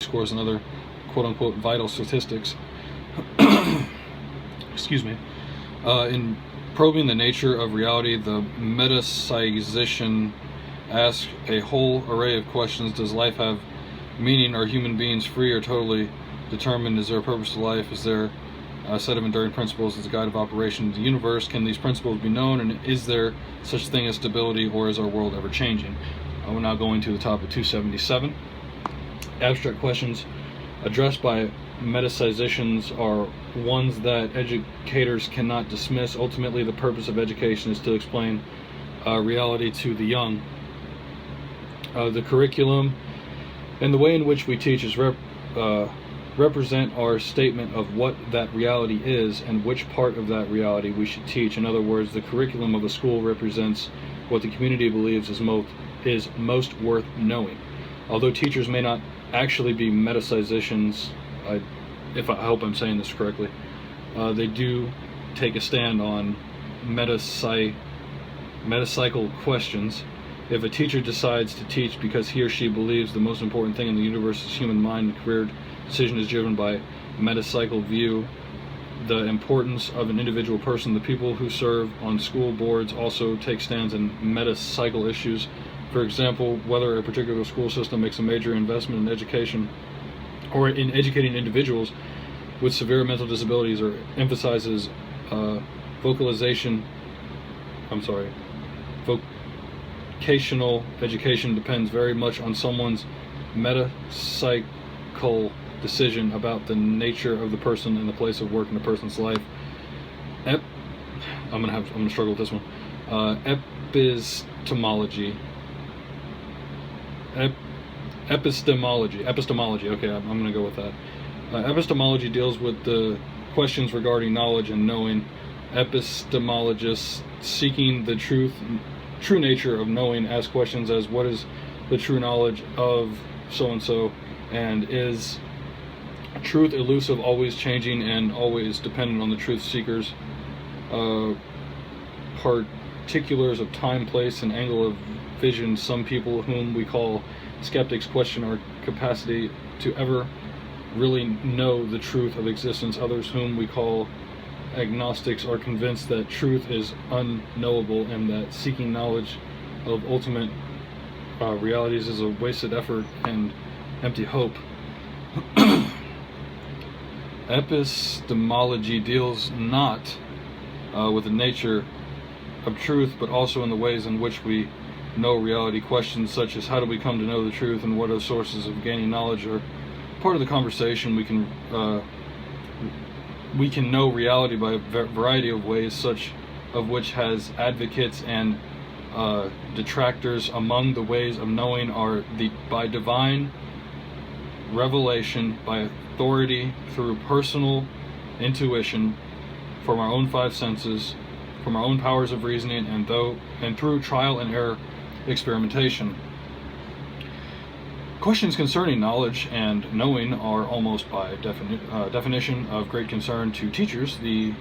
scores, and other quote-unquote vital statistics. Excuse me. In probing the nature of reality, the metaphysician asks a whole array of questions. Does life have meaning? Are human beings free or totally determined? Is there a purpose to life? Is there a set of enduring principles as a guide of operation of the universe? Can these principles be known? And is there such a thing as stability, or is our world ever changing? We're now going to the top of 277. Abstract questions addressed by metaphysicians are ones that educators cannot dismiss. Ultimately, the purpose of education is to explain reality to the young. The curriculum and the way in which we teach is represent our statement of what that reality is and which part of that reality we should teach. In other words, the curriculum of a school represents what the community believes is most worth knowing. Although teachers may not actually be metaphysicians, I hope I'm saying this correctly, they do take a stand on metapsychal questions. If a teacher decides to teach because he or she believes the most important thing in the universe is human mind, and career decision is driven by metapsychal view, the importance of an individual person. The people who serve on school boards also take stands in metapsychal issues. For example, whether a particular school system makes a major investment in education or in educating individuals with severe mental disabilities, or emphasizes vocational education, depends very much on someone's metapsychal decision about the nature of the person and the place of work in the person's life. I'm gonna struggle with this one. Epistemology. Okay, I'm gonna go with that. Epistemology deals with the questions regarding knowledge and knowing. Epistemologists seeking the true nature of knowing ask questions as what is the true knowledge of so-and-so, and is truth elusive, always changing, and always dependent on the truth seekers. Particulars of time, place, and angle of vision. Some people whom we call skeptics question our capacity to ever really know the truth of existence. Others whom we call agnostics are convinced that truth is unknowable and that seeking knowledge of ultimate realities is a wasted effort and empty hope. Epistemology deals not with the nature of truth, but also in the ways in which we know reality. Questions such as how do we come to know the truth and what are the sources of gaining knowledge are part of the conversation. We can know reality by a variety of ways, such of which has advocates and detractors. Among the ways of knowing are by divine revelation, by authority, through personal intuition, from our own five senses, from our own powers of reasoning, and through trial and error experimentation. Questions concerning knowledge and knowing are almost by definition of great concern to teachers. The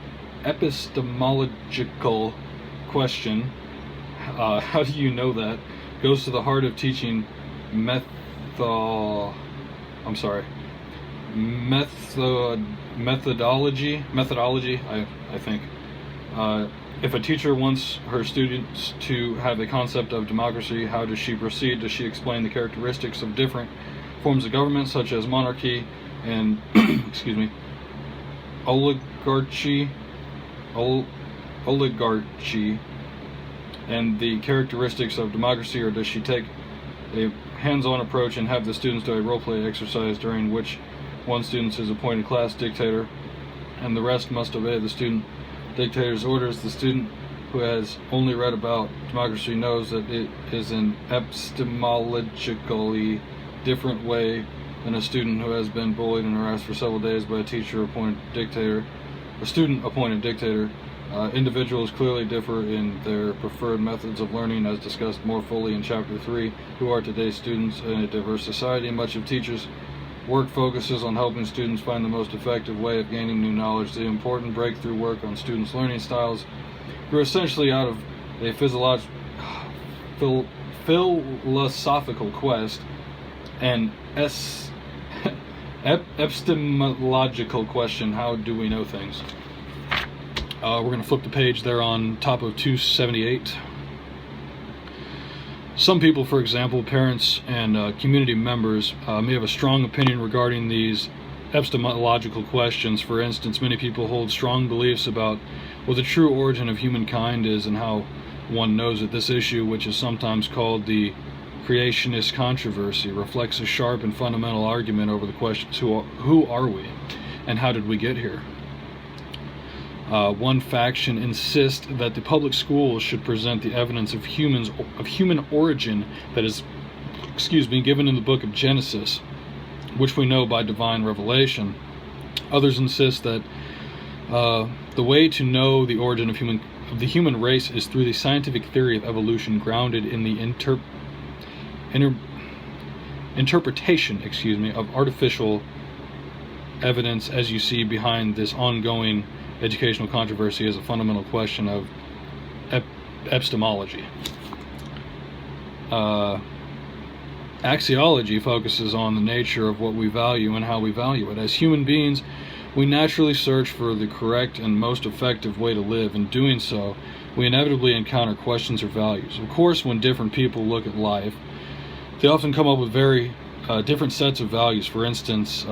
epistemological question, how do you know that, goes to the heart of teaching methodology. I think. If a teacher wants her students to have a concept of democracy, how does she proceed? Does she explain the characteristics of different forms of government, such as monarchy and oligarchy, and the characteristics of democracy, or does she take a hands-on approach and have the students do a role-play exercise during which one student is appointed class dictator and the rest must obey the student dictator's orders? The student who has only read about democracy knows that it is an epistemologically different way than a student who has been bullied and harassed for several days by a student-appointed dictator. Individuals clearly differ in their preferred methods of learning, as discussed more fully in Chapter 3, who are today's students in a diverse society. Much of teachers' work focuses on helping students find the most effective way of gaining new knowledge. The important breakthrough work on students' learning styles grew essentially out of a philosophical quest and epistemological question: how do we know things? We're going to flip the page there on top of 278. Some people, for example, parents and community members, may have a strong opinion regarding these epistemological questions. For instance, many people hold strong beliefs about what the true origin of humankind is and how one knows it. This issue, which is sometimes called the creationist controversy, reflects a sharp and fundamental argument over the questions: who are we and how did we get here? One faction insists that the public schools should present the evidence of human origin that is, given in the book of Genesis, which we know by divine revelation. Others insist that the way to know the origin of the human race is through the scientific theory of evolution, grounded in the interpretation of artificial evidence. As you see, behind this ongoing educational controversy is a fundamental question of epistemology. Axiology focuses on the nature of what we value and how we value it. As human beings, we naturally search for the correct and most effective way to live. In doing so, we inevitably encounter questions or values. Of course, when different people look at life, they often come up with very different sets of values. For instance,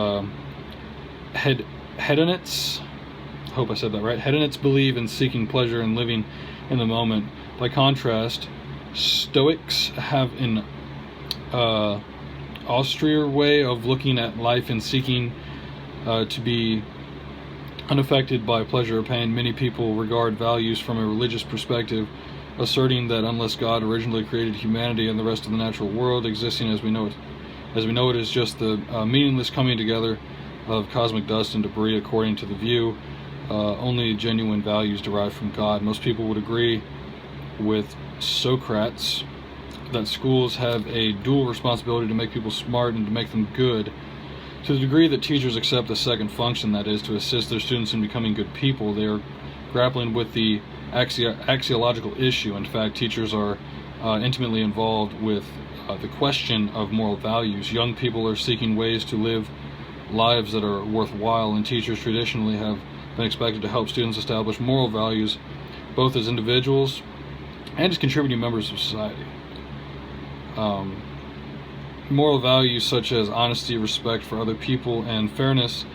hedonists, I hope I said that right. Hedonists believe in seeking pleasure and living in the moment. By contrast, Stoics have an austere way of looking at life and seeking to be unaffected by pleasure or pain. Many people regard values from a religious perspective, asserting that unless God originally created humanity and the rest of the natural world, existing as we know it is just the meaningless coming together of cosmic dust and debris. According to the view, only genuine values derived from God. Most people would agree with Socrates that schools have a dual responsibility to make people smart and to make them good. To the degree that teachers accept the second function, that is, to assist their students in becoming good people, they are grappling with the axiological issue. In fact, teachers are intimately involved with the question of moral values. Young people are seeking ways to live lives that are worthwhile, and teachers traditionally have been expected to help students establish moral values, both as individuals and as contributing members of society. Moral values such as honesty, respect for other people, and fairness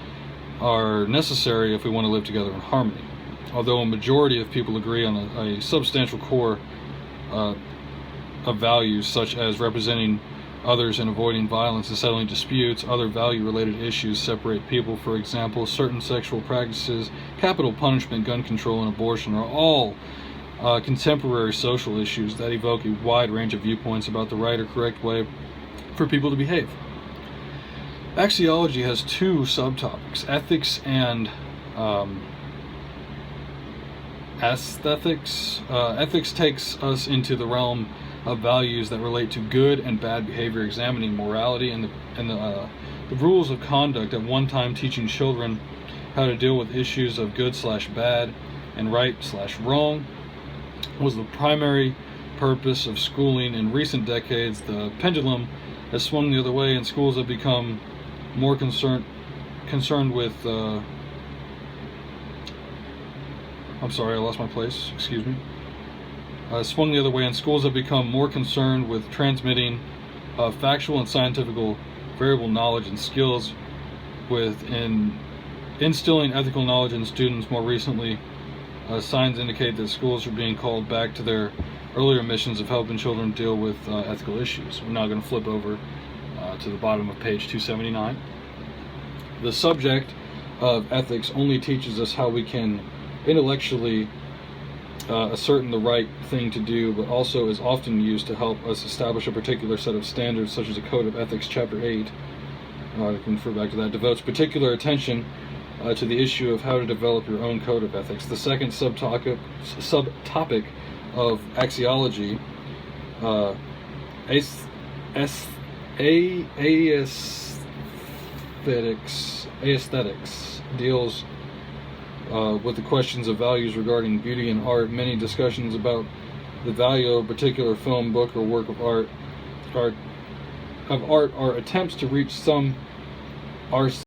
are necessary if we want to live together in harmony. Although a majority of people agree on a substantial core of values, such as representing others and avoiding violence and settling disputes, other value-related issues separate people. For example, certain sexual practices, capital punishment, gun control, and abortion are all contemporary social issues that evoke a wide range of viewpoints about the right or correct way for people to behave. Axiology has two subtopics: ethics and aesthetics. Ethics takes us into the realm of values that relate to good and bad behavior, examining morality and the rules of conduct, at one time teaching children how to deal with issues of good/bad and right/wrong was the primary purpose of schooling. In recent decades, the pendulum has swung the other way, and schools have become more concerned with I'm sorry, I lost my place. Excuse me. Swung the other way, and schools have become more concerned with transmitting factual and scientific variable knowledge and skills, with instilling ethical knowledge in students. More recently, signs indicate that schools are being called back to their earlier missions of helping children deal with ethical issues. We're now going to flip over to the bottom of page 279. The subject of ethics only teaches us how we can intellectually ascertain the right thing to do, but also is often used to help us establish a particular set of standards, such as a code of ethics. Chapter 8, I can refer back to that, devotes particular attention to the issue of how to develop your own code of ethics. The second subtopic of axiology, aesthetics, deals with the questions of values regarding beauty and art. Many discussions about the value of a particular film, book, or work of art are attempts to reach some